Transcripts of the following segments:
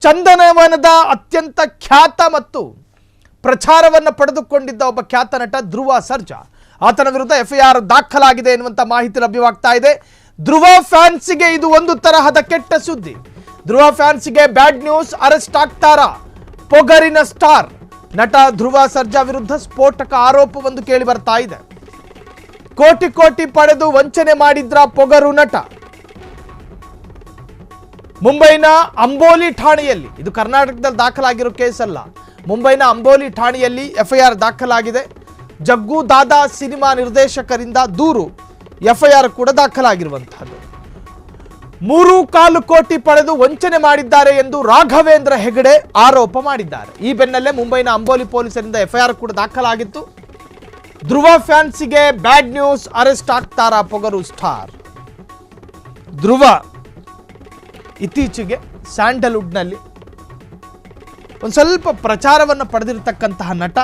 ಚಂದನವನದ ಅತ್ಯಂತ ಖ್ಯಾತ ಮತ್ತು ಪ್ರಚಾರವನ್ನು ಪಡೆದುಕೊಂಡಿದ್ದ ಒಬ್ಬ ಖ್ಯಾತ ನಟ ಧ್ರುವ ಸರ್ಜಾ ಆತನ ವಿರುದ್ಧ ಎಫ್ಐಆರ್ ದಾಖಲಾಗಿದೆ ಎನ್ನುವಂತ ಮಾಹಿತಿ ಲಭ್ಯವಾಗ್ತಾ ಇದೆ. ಧ್ರುವ ಫ್ಯಾನ್ಸ್ಗೆ ಇದು ಒಂದು ತರಹದ ಕೆಟ್ಟ ಸುದ್ದಿ. ಧ್ರುವ ಫ್ಯಾನ್ಸ್ಗೆ ಬ್ಯಾಡ್ ನ್ಯೂಸ್. ಅರೆಸ್ಟ್ ಆಗ್ತಾರಾ ಪೊಗರಿನ ಸ್ಟಾರ್ ನಟ ಧ್ರುವ ಸರ್ಜಾ ವಿರುದ್ಧ ಸ್ಫೋಟಕ ಆರೋಪವೊಂದು ಕೇಳಿ ಬರ್ತಾ ಇದೆ. ಕೋಟಿ ಕೋಟಿ ಪಡೆದು ವಂಚನೆ ಮಾಡಿದ್ರ ಪೊಗರು ನಟ. ಮುಂಬೈನ ಅಂಬೋಲಿ ಠಾಣೆಯಲ್ಲಿ, ಇದು ಕರ್ನಾಟಕದಲ್ಲಿ ದಾಖಲಾಗಿರೋ ಕೇಸ್ ಅಲ್ಲ, ಮುಂಬೈನ ಅಂಬೋಲಿ ಠಾಣೆಯಲ್ಲಿ ಎಫ್ಐಆರ್ ದಾಖಲಾಗಿದೆ. ಜಗ್ಗು ದಾದಾ ಸಿನಿಮಾ ನಿರ್ದೇಶಕರಿಂದ ದೂರು, ಎಫ್ಐಆರ್ ಕೂಡ ದಾಖಲಾಗಿರುವಂತಹದ್ದು. 3.25 ಕೋಟಿ ಪಡೆದು ವಂಚನೆ ಮಾಡಿದ್ದಾರೆ ಎಂದು ರಾಘವೇಂದ್ರ ಹೆಗಡೆ ಆರೋಪ ಮಾಡಿದ್ದಾರೆ. ಈ ಬೆನ್ನಲ್ಲೇ ಮುಂಬೈನ ಅಂಬೋಲಿ ಪೊಲೀಸರಿಂದ ಎಫ್ಐಆರ್ ಕೂಡ ದಾಖಲಾಗಿತ್ತು. ಧ್ರುವ ಫ್ಯಾನ್ಸಿಗೆ ಬ್ಯಾಡ್ ನ್ಯೂಸ್. ಅರೆಸ್ಟ್ ಆಗ್ತಾರಾ ಪೊಗರು ಸ್ಟಾರ್. ಧ್ರುವ ಇತ್ತೀಚೆಗೆ ಸ್ಯಾಂಡಲ್ವುಡ್ನಲ್ಲಿ ಒಂದು ಸ್ವಲ್ಪ ಪ್ರಚಾರವನ್ನು ಪಡೆದಿರತಕ್ಕಂತಹ ನಟ.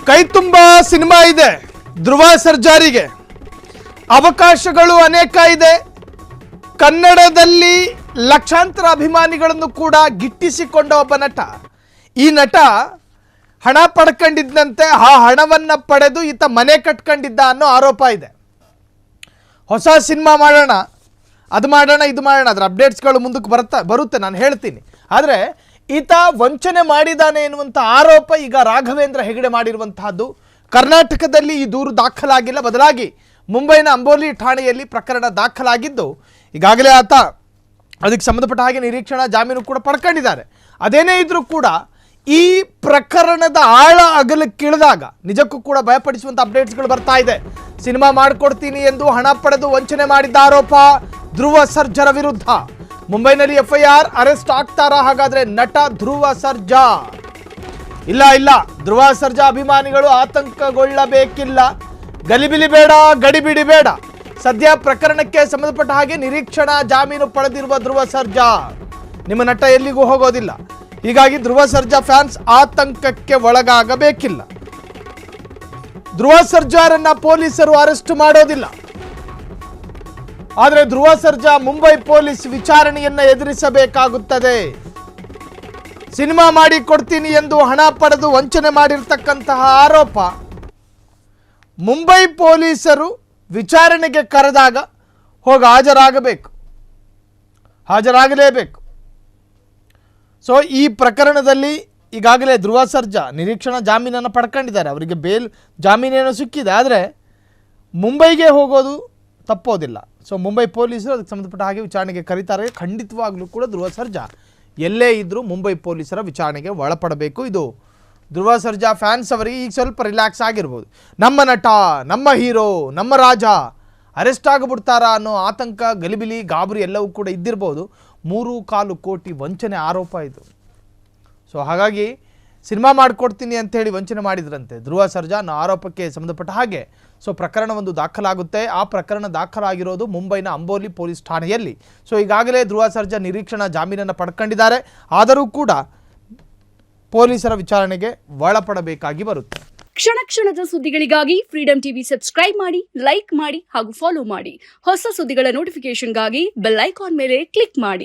ಕೈ ತುಂಬ ಸಿನಿಮಾ ಇದೆ ಧ್ರುವ ಸರ್ಜಾರಿಗೆ, ಅವಕಾಶಗಳು ಅನೇಕ ಇದೆ. ಕನ್ನಡದಲ್ಲಿ ಲಕ್ಷಾಂತರ ಅಭಿಮಾನಿಗಳನ್ನು ಕೂಡ ಗಿಟ್ಟಿಸಿಕೊಂಡ ಒಬ್ಬ ನಟ. ಈ ನಟ ಹಣ ಪಡ್ಕೊಂಡಿದ್ದಂತೆ, ಆ ಹಣವನ್ನು ಪಡೆದು ಈತ ಮನೆ ಕಟ್ಕೊಂಡಿದ್ದ ಅನ್ನೋ ಆರೋಪ ಇದೆ. ಹೊಸ ಸಿನಿಮಾ ಮಾಡೋಣ, ಅದು ಮಾಡೋಣ, ಇದು ಮಾಡೋಣ, ಅದರ ಅಪ್ಡೇಟ್ಸ್ಗಳು ಮುಂದಕ್ಕೆ ಬರುತ್ತೆ, ನಾನು ಹೇಳ್ತೀನಿ. ಆದರೆ ಈತ ವಂಚನೆ ಮಾಡಿದ್ದಾನೆ ಎನ್ನುವಂಥ ಆರೋಪ ಈಗ ರಾಘವೇಂದ್ರ ಹೆಗಡೆ ಮಾಡಿರುವಂತಹದ್ದು. ಕರ್ನಾಟಕದಲ್ಲಿ ಈ ದೂರು ದಾಖಲಾಗಿಲ್ಲ, ಬದಲಾಗಿ ಮುಂಬೈನ ಅಂಬೋಲಿ ಠಾಣೆಯಲ್ಲಿ ಪ್ರಕರಣ ದಾಖಲಾಗಿದ್ದು ಈಗಾಗಲೇ ಆತ ಅದಕ್ಕೆ ಸಂಬಂಧಪಟ್ಟ ಹಾಗೆ ನಿರೀಕ್ಷಣಾ ಜಾಮೀನು ಕೂಡ ಪಡ್ಕೊಂಡಿದ್ದಾರೆ. ಅದೇನೇ ಇದ್ರೂ ಕೂಡ ಈ ಪ್ರಕರಣದ ಆಳ ಅಗಲಕ್ಕಿಳಿದಾಗ ನಿಜಕ್ಕೂ ಕೂಡ ಭಯಪಡಿಸುವಂಥ ಅಪ್ಡೇಟ್ಸ್ಗಳು ಬರ್ತಾ ಇದೆ. ಸಿನಿಮಾ ಮಾಡಿಕೊಡ್ತೀನಿ ಎಂದು ಹಣ ಪಡೆದು ವಂಚನೆ ಮಾಡಿದ್ದ ಆರೋಪ ಧ್ರುವ ಸರ್ಜರ ವಿರುದ್ಧ. ಮುಂಬೈನಲ್ಲಿ ಎಫ್ಐಆರ್. ಅರೆಸ್ಟ್ ಆಗ್ತಾರಾ ಹಾಗಾದ್ರೆ ನಟ ಧ್ರುವ ಸರ್ಜಾ? ಇಲ್ಲ, ಧ್ರುವ ಸರ್ಜಾ ಅಭಿಮಾನಿಗಳು ಆತಂಕಗೊಳ್ಳಬೇಕಿಲ್ಲ. ಗಲಿಬಿಲಿ ಬೇಡ, ಗಡಿಬಿಡಿ ಬೇಡ. ಸದ್ಯ ಪ್ರಕರಣಕ್ಕೆ ಸಂಬಂಧಪಟ್ಟ ಹಾಗೆ ನಿರೀಕ್ಷಣಾ ಜಾಮೀನು ಪಡೆದಿರುವ ಧ್ರುವ ಸರ್ಜಾ ನಿಮ್ಮ ನಟ ಎಲ್ಲಿಗೂ ಹೋಗೋದಿಲ್ಲ. ಹೀಗಾಗಿ ಧ್ರುವ ಸರ್ಜಾ ಫ್ಯಾನ್ಸ್ ಆತಂಕಕ್ಕೆ ಒಳಗಾಗಬೇಕಿಲ್ಲ. ಧ್ರುವ ಸರ್ಜಾರನ್ನ ಪೊಲೀಸರು ಅರೆಸ್ಟ್ ಮಾಡೋದಿಲ್ಲ. ಆದರೆ ಧ್ರುವ ಸರ್ಜಾ ಮುಂಬೈ ಪೊಲೀಸ್ ವಿಚಾರಣೆಯನ್ನ ಎದುರಿಸಬೇಕಾಗುತ್ತದೆ. ಸಿನಿಮಾ ಮಾಡಿ ಕೊಡ್ತೀನಿ ಎಂದು ಹಣ ಪಡೆದು ವಂಚನೆ ಮಾಡಿರ್ತಕ್ಕಂತಹ ಆರೋಪ ಮುಂಬೈ ಪೊಲೀಸರು ವಿಚಾರಣೆಗೆ ಕರೆದಾಗ ಹೋಗಿ ಹಾಜರಾಗಲೇಬೇಕು. ಸೊ ಈ ಪ್ರಕರಣದಲ್ಲಿ ಈಗಾಗಲೇ ಧ್ರುವ ಸರ್ಜಾ ನಿರೀಕ್ಷಣಾ ಜಾಮೀನನ್ನು ಪಡ್ಕೊಂಡಿದ್ದಾರೆ. ಅವರಿಗೆ ಬೇಲ್ ಜಾಮೀನೇನೋ ಸಿಕ್ಕಿದೆ, ಆದರೆ ಮುಂಬೈಗೆ ಹೋಗೋದು ತಪ್ಪೋದಿಲ್ಲ. ಸೊ ಮುಂಬೈ ಪೊಲೀಸರು ಅದಕ್ಕೆ ಸಂಬಂಧಪಟ್ಟ ಹಾಗೆ ವಿಚಾರಣೆಗೆ ಕರೀತಾರೆ. ಖಂಡಿತವಾಗ್ಲೂ ಕೂಡ ಧ್ರುವ ಸರ್ಜಾ ಎಲ್ಲೇ ಇದ್ದರೂ ಮುಂಬೈ ಪೊಲೀಸರ ವಿಚಾರಣೆಗೆ ಒಳಪಡಬೇಕು. ಇದು ಧ್ರುವ ಸರ್ಜಾ ಫ್ಯಾನ್ಸ್ ಅವರಿಗೆ ಈಗ ಸ್ವಲ್ಪ ರಿಲ್ಯಾಕ್ಸ್ ಆಗಿರ್ಬೋದು. ನಮ್ಮ ನಟ, ನಮ್ಮ ಹೀರೋ, ನಮ್ಮ ರಾಜ ಅರೆಸ್ಟ್ ಆಗಿಬಿಡ್ತಾರಾ ಅನ್ನೋ ಆತಂಕ, ಗಲಿಬಿಲಿ, ಗಾಬರಿ ಎಲ್ಲವೂ ಕೂಡ ಇದ್ದಿರ್ಬೋದು. 3.25 ಕೋಟಿ ವಂಚನೆ ಆರೋಪ ಇದು. ಸೊ ಹಾಗಾಗಿ ಸಿನಿಮಾ ಮಾಡಿಕೊಡ್ತೀನಿ ಅಂತೇಳಿ ವಂಚನೆ ಮಾಡಿದ್ರಂತೆ ಧ್ರುವ ಸರ್ಜಾ ಅನ್ನೋ ಆರೋಪಕ್ಕೆ ಸಂಬಂಧಪಟ್ಟ ಹಾಗೆ ಸೊ ಪ್ರಕರಣವೊಂದು ದಾಖಲಾಗುತ್ತೆ. ಆ ಪ್ರಕರಣ ದಾಖಲಾಗಿರೋದು ಮುಂಬೈನ ಅಂಬೋಲಿ ಪೊಲೀಸ್ ಠಾಣೆಯಲ್ಲಿ. ಸೊ ಈಗಾಗಲೇ ಧ್ರುವ ಸರ್ಜಾ ನಿರೀಕ್ಷಣಾ ಜಾಮೀನನ್ನು ಪಡ್ಕೊಂಡಿದ್ದಾರೆ. ಆದರೂ ಕೂಡ ಪೊಲೀಸರ ವಿಚಾರಣೆಗೆ ಒಳಪಡಬೇಕಾಗಿ ಬರುತ್ತೆ. ಕ್ಷಣ ಕ್ಷಣದ ಸುದ್ದಿಗಳಿಗಾಗಿ ಫ್ರೀಡಂ ಟಿವಿ ಸಬ್ಸ್ಕ್ರೈಬ್ ಮಾಡಿ, ಲೈಕ್ ಮಾಡಿ ಹಾಗೂ ಫಾಲೋ ಮಾಡಿ. ಹೊಸ ಸುದ್ದಿಗಳ ನೋಟಿಫಿಕೇಶನ್ಗಾಗಿ ಬೆಲ್ ಐಕಾನ್ ಮೇಲೆ ಕ್ಲಿಕ್ ಮಾಡಿ.